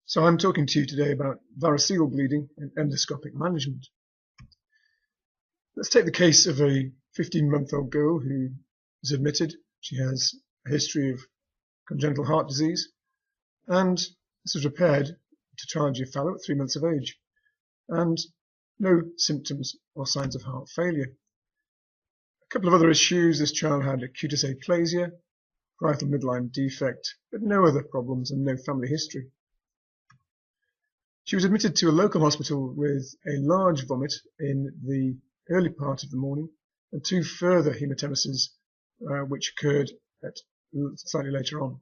So I'm talking to you today about variceal bleeding and endoscopic management. Let's take the case of a 15-month-old girl who is admitted. She has a history of congenital heart disease, and this was repaired to triage of fallow at 3 months of age, and no symptoms or signs of heart failure. A couple of other issues: this child had cutis aplasia, parietal midline defect, but no other problems and no family history. She was admitted to a local hospital with a large vomit in the early part of the morning and 2 further hematemesis which occurred slightly later on.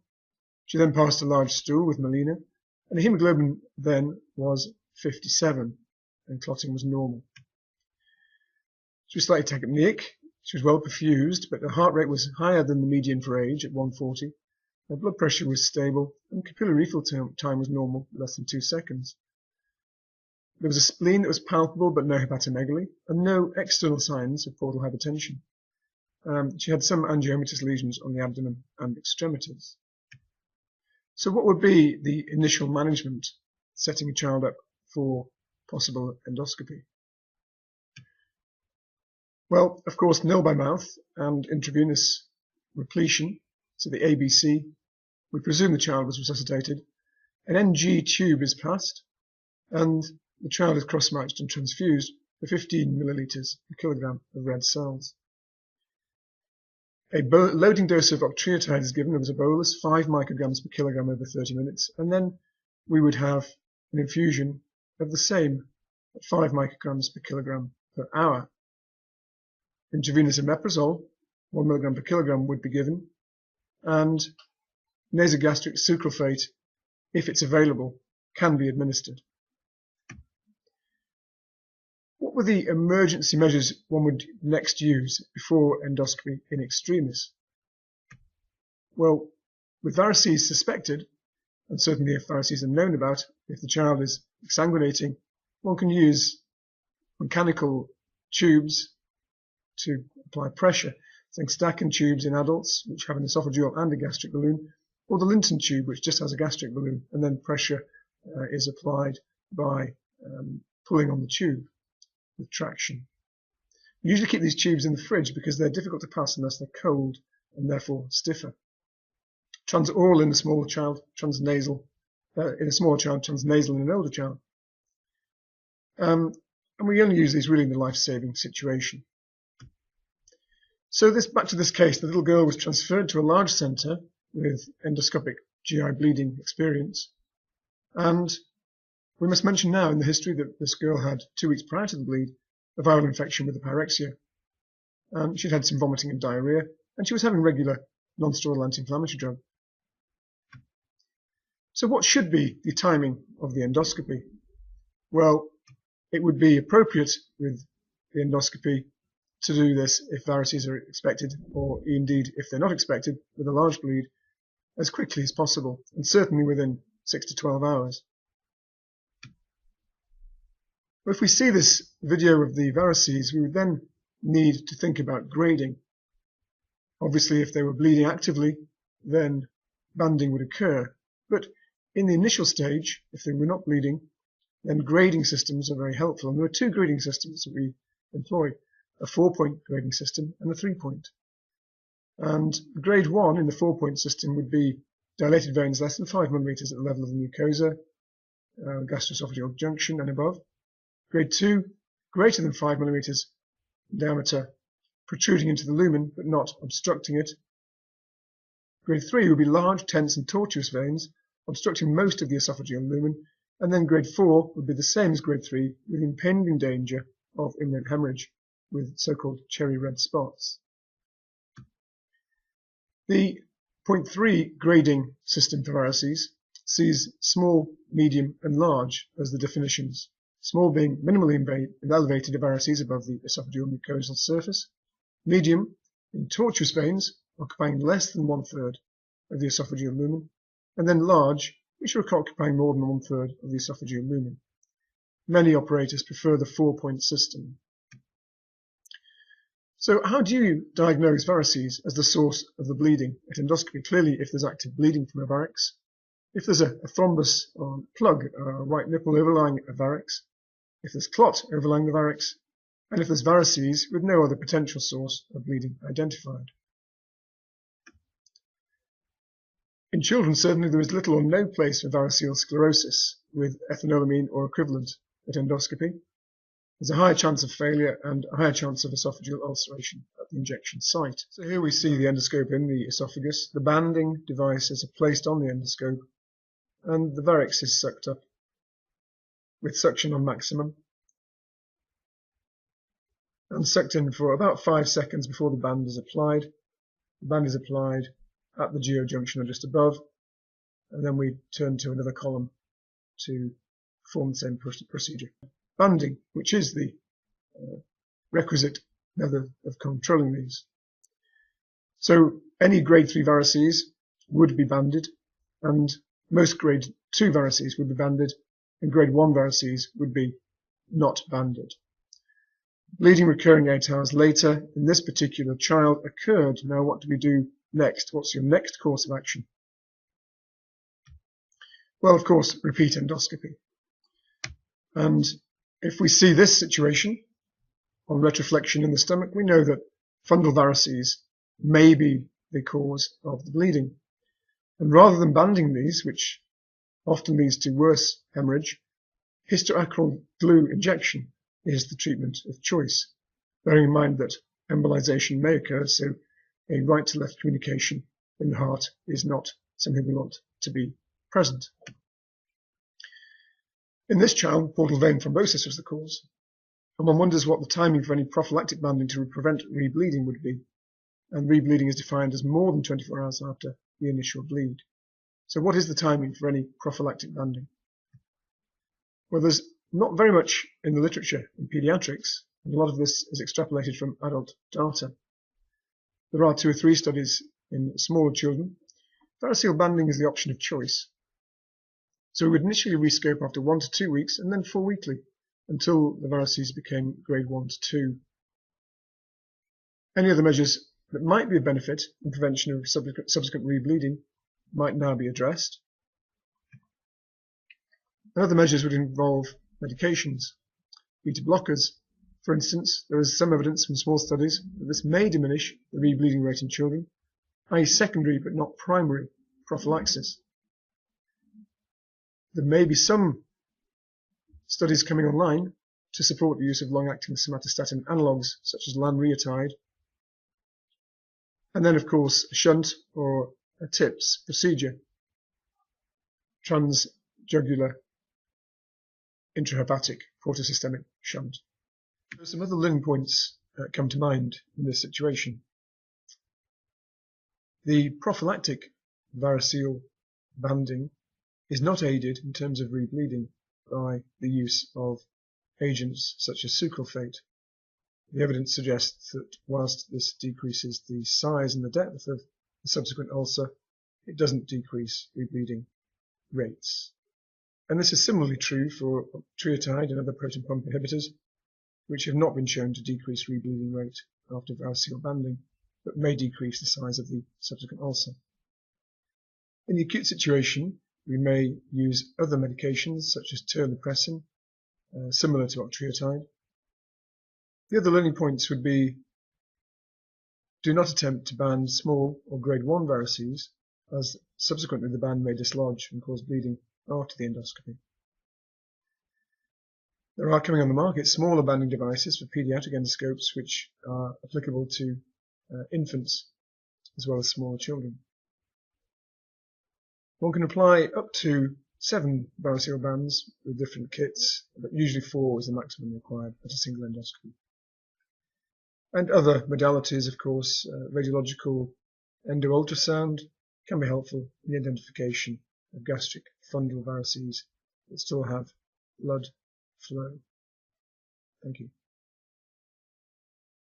She then passed a large stool with melena, and the hemoglobin then was 57 and clotting was normal. She was slightly tachypneic. She was well perfused, but her heart rate was higher than the median for age at 140. Her blood pressure was stable and capillary refill time was normal, less than 2 seconds. There was a spleen that was palpable but no hepatomegaly and no external signs of portal hypertension. She had some angiomatous lesions on the abdomen and extremities. So what would be the initial management setting a child up for possible endoscopy? Well, of course, nil by mouth and intravenous repletion, so the ABC. We presume the child was resuscitated. An NG tube is passed, and the child is cross-matched and transfused for 15 milliliters per kilogram of red cells. A loading dose of octreotide is given as a bolus, 5 micrograms per kilogram over 30 minutes, and then we would have an infusion of the same at 5 micrograms per kilogram per hour. Intravenous omeprazole, 1 milligram per kilogram, would be given, and nasogastric sucralfate, if it's available, can be administered. What were the emergency measures one would next use before endoscopy in extremis? Well, with varices suspected, and certainly if varices are known about, if the child is exsanguinating, one can use mechanical tubes to apply pressure, think Stacken tubes in adults, which have an esophageal and a gastric balloon, or the Linton tube, which just has a gastric balloon, and then pressure is applied by pulling on the tube with traction. We usually keep these tubes in the fridge because they're difficult to pass unless they're cold and therefore stiffer. Transoral in a smaller child, transnasal in a smaller child, transnasal in an older child. And we only use these really in the life-saving situation. So back to this case, the little girl was transferred to a large centre with endoscopic GI bleeding experience, and we must mention now in the history that this girl had 2 weeks prior to the bleed a viral infection with a pyrexia. She'd had some vomiting and diarrhea, and she was having regular non-steroidal anti-inflammatory drug. So what should be the timing of the endoscopy? Well, it would be appropriate with the endoscopy to do this if varices are expected, or indeed if they're not expected with a large bleed, as quickly as possible, and certainly within 6 to 12 hours. If we see this video of the varices, we would then need to think about grading. Obviously, if they were bleeding actively, then banding would occur. But in the initial stage, if they were not bleeding, then grading systems are very helpful. And there are 2 grading systems that we employ, a 4-point grading system and a 3-point. And grade 1 in the 4-point system would be dilated veins less than 5 millimeters at the level of the mucosa, gastroesophageal junction and above. Grade 2, greater than 5 millimeters in diameter, protruding into the lumen but not obstructing it. Grade 3 would be large, tense and tortuous veins, obstructing most of the esophageal lumen. And then grade 4 would be the same as grade 3, with impending danger of imminent hemorrhage, with so-called cherry red spots. The 0.3 grading system for varices sees small, medium and large as the definitions. Small being minimally elevated varices above the esophageal mucosal surface, medium in tortuous veins occupying less than 1/3 of the esophageal lumen, and then large, which are occupying more than 1/3 of the esophageal lumen. Many operators prefer the 4-point system. So how do you diagnose varices as the source of the bleeding at endoscopy? Clearly, if there's active bleeding from a varix, if there's a thrombus or plug, a white nipple overlying a varix, if there's clot overlying the varix, and if there's varices with no other potential source of bleeding identified. In children, certainly there is little or no place for variceal sclerosis with ethanolamine or equivalent at endoscopy. There's a higher chance of failure and a higher chance of esophageal ulceration at the injection site. So here we see the endoscope in the esophagus. The banding devices are placed on the endoscope and the varix is sucked up with suction on maximum and sucked in for about 5 seconds before the band is applied. The band is applied at the geojunction or just above, and then we turn to another column to perform the same procedure. Banding, which is the requisite method of controlling these. So any grade 3 varices would be banded, and most grade 2 varices would be banded, and grade 1 varices would be not banded. Bleeding recurring 8 hours later in this particular child occurred. Now what do we do next? What's your next course of action? Well, of course, repeat endoscopy. And if we see this situation on retroflexion in the stomach, we know that fundal varices may be the cause of the bleeding. And rather than banding these, which often leads to worse hemorrhage, hystoacral glue injection is the treatment of choice, bearing in mind that embolization may occur, so a right to left communication in the heart is not something we want to be present. In this child, portal vein thrombosis was the cause, and one wonders what the timing for any prophylactic banding to prevent rebleeding would be, and rebleeding is defined as more than 24 hours after the initial bleed. So what is the timing for any prophylactic banding? Well, there's not very much in the literature in paediatrics, and a lot of this is extrapolated from adult data. There are 2 or 3 studies in smaller children. Variceal banding is the option of choice. So we would initially rescope after 1 to 2 weeks and then 4 weekly until the varices became grade 1 to 2. Any other measures that might be of benefit in prevention of subsequent rebleeding might now be addressed. And other measures would involve medications, beta blockers. For instance, there is some evidence from small studies that this may diminish the rebleeding rate in children, i.e. secondary but not primary prophylaxis. There may be some studies coming online to support the use of long-acting somatostatin analogues such as lanreotide, and then of course a shunt or a TIPS procedure, transjugular intrahepatic portosystemic shunt. There are some other learning points that come to mind in this situation. The prophylactic variceal banding is not aided in terms of rebleeding by the use of agents such as sucralfate. The evidence suggests that whilst this decreases the size and the depth of the subsequent ulcer, it doesn't decrease rebleeding rates. And this is similarly true for octreotide and other proton pump inhibitors, which have not been shown to decrease rebleeding rate after variceal banding, but may decrease the size of the subsequent ulcer. In the acute situation, we may use other medications such as terlipressin, similar to octreotide. The other learning points would be: do not attempt to band small or grade 1 varices, as subsequently the band may dislodge and cause bleeding after the endoscopy. There are coming on the market smaller banding devices for paediatric endoscopes which are applicable to infants as well as smaller children. One can apply up to 7 variceal bands with different kits, but usually 4 is the maximum required at a single endoscopy. And other modalities, of course, radiological endoultrasound can be helpful in the identification of gastric fundal varices that still have blood flow. Thank you.